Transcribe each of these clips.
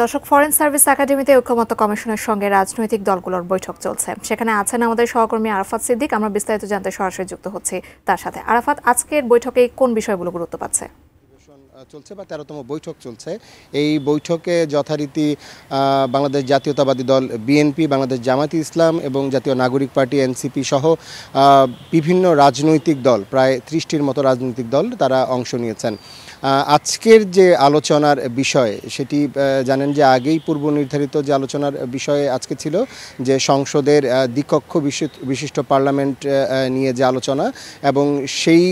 দর্শক, foreign service একাডেমিতে ঐকমত্য কমিশনের সঙ্গে রাজনৈতিক দলগুলোর বৈঠক চলছে। সেখানে আছেন আমাদের সহকর্মী আরাফাত সিদ্দিক। আমরা বিস্তারিত জানতে সরাসরি যুক্ত হচ্ছি তার সাথে। আরাফাত, আজকের বৈঠকে কোন বিষয়গুলো গুরুত্ব পাচ্ছে? চলছে বা 13তম বৈঠক চলছে। এই বৈঠকে যথারীতি বাংলাদেশ জাতীয়তাবাদী দল বিএনপি, বাংলাদেশ জামায়াতে ইসলাম এবং জাতীয় নাগরিক পার্টি এনসিপি সহ বিভিন্ন রাজনৈতিক দল, প্রায় 30টির মতো রাজনৈতিক দল তারা অংশ নিয়েছেন। আজকের যে আলোচনার বিষয় সেটি জানেন যে আগেই পূর্ব নির্ধারিত যে আলোচনার বিষয় আজকে ছিল যে সংসদের দ্বিকক্ষ বিশিষ্ট পার্লামেন্ট নিয়ে যে আলোচনা, এবং সেই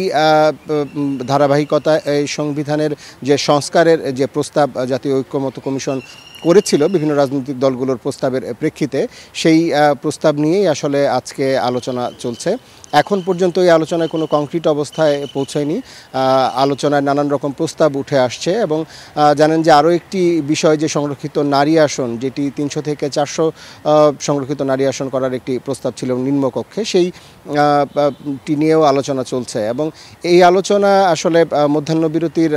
ধারাবাহিকতা এই সংবিধানের যে সংস্কারের যে প্রস্তাব জাতীয় ঐকমত্য কমিশন করেছিল বিভিন্ন রাজনৈতিক দলগুলোর প্রস্তাবের প্রেক্ষিতে, সেই প্রস্তাব নিয়েই আসলে আজকে আলোচনা চলছে। এখন পর্যন্ত এই আলোচনায় কোনো কংক্রিট অবস্থায় পৌঁছায়নি। আলোচনায় নানান রকম প্রস্তাব উঠে আসছে এবং জানেন যে আরও একটি বিষয় যে সংরক্ষিত নারী আসন, যেটি 300 থেকে 400 সংরক্ষিত নারী আসন করার একটি প্রস্তাব ছিল নিম্নকক্ষে, সেইটি নিয়েও আলোচনা চলছে এবং এই আলোচনা আসলে মধ্যাহ্নবিরতির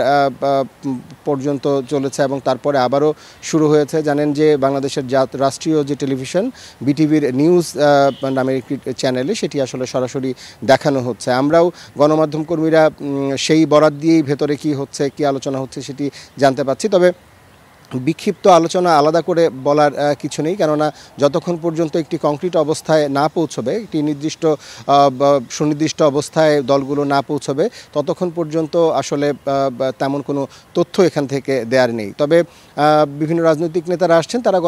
পর্যন্ত চলেছে এবং তারপরে আবারও শুরু হয়েছে। জানেন যে বাংলাদেশের রাষ্ট্রীয় যে টেলিভিশন বিটিভির নিউজ নামের একটি চ্যানেলে সেটি আসলে সরাসরি দেখানো হচ্ছে। আমরাও গণমাধ্যম কর্মীরা সেই বরাত দিয়েই ভেতরে কি হচ্ছে, কি আলোচনা হচ্ছে সেটি জানতে পাচ্ছি। তবে বিক্ষিপ্ত আলোচনা আলাদা করে বলার কিছু নেই, কেননা যতক্ষণ পর্যন্ত একটি কংক্রিট অবস্থায় না পৌঁছবে, একটি সুনির্দিষ্ট অবস্থায় দলগুলো না পৌঁছবে, ততক্ষণ পর্যন্ত আসলে তেমন কোনো তথ্য এখান থেকে দেওয়ার নেই। তবে বিভিন্ন রাজনৈতিক নেতারা আসছেন, তারা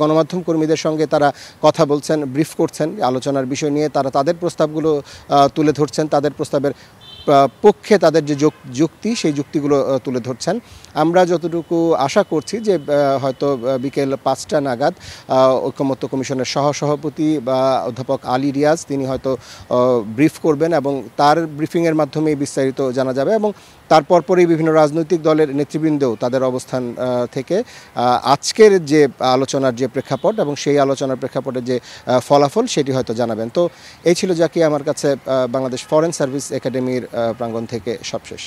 গণমাধ্যম কর্মীদের সঙ্গে তারা কথা বলছেন, ব্রিফ করছেন আলোচনার বিষয় নিয়ে, তারা তাদের প্রস্তাবগুলো তুলে ধরছেন, তাদের প্রস্তাবের পক্ষে তাদের যে যুক্তি সেই যুক্তিগুলো তুলে ধরছেন। আমরা যতটুকু আশা করছি যে হয়তো বিকেল 5টা নাগাদ ঐকমত্য কমিশনের সহসভাপতি বা অধ্যাপক আলী রিয়াজ তিনি হয়তো ব্রিফ করবেন এবং তার ব্রিফিংয়ের মাধ্যমে বিস্তারিত জানা যাবে এবং তারপর পরেই বিভিন্ন রাজনৈতিক দলের নেতৃবৃন্দও তাদের অবস্থান থেকে আজকের যে আলোচনার যে প্রেক্ষাপট এবং সেই আলোচনার প্রেক্ষাপটের যে ফলাফল সেটি হয়তো জানাবেন। তো এই ছিল যা কি আমার কাছে বাংলাদেশ ফরেন সার্ভিস একাডেমির প্রাঙ্গণ থেকে সবশেষ।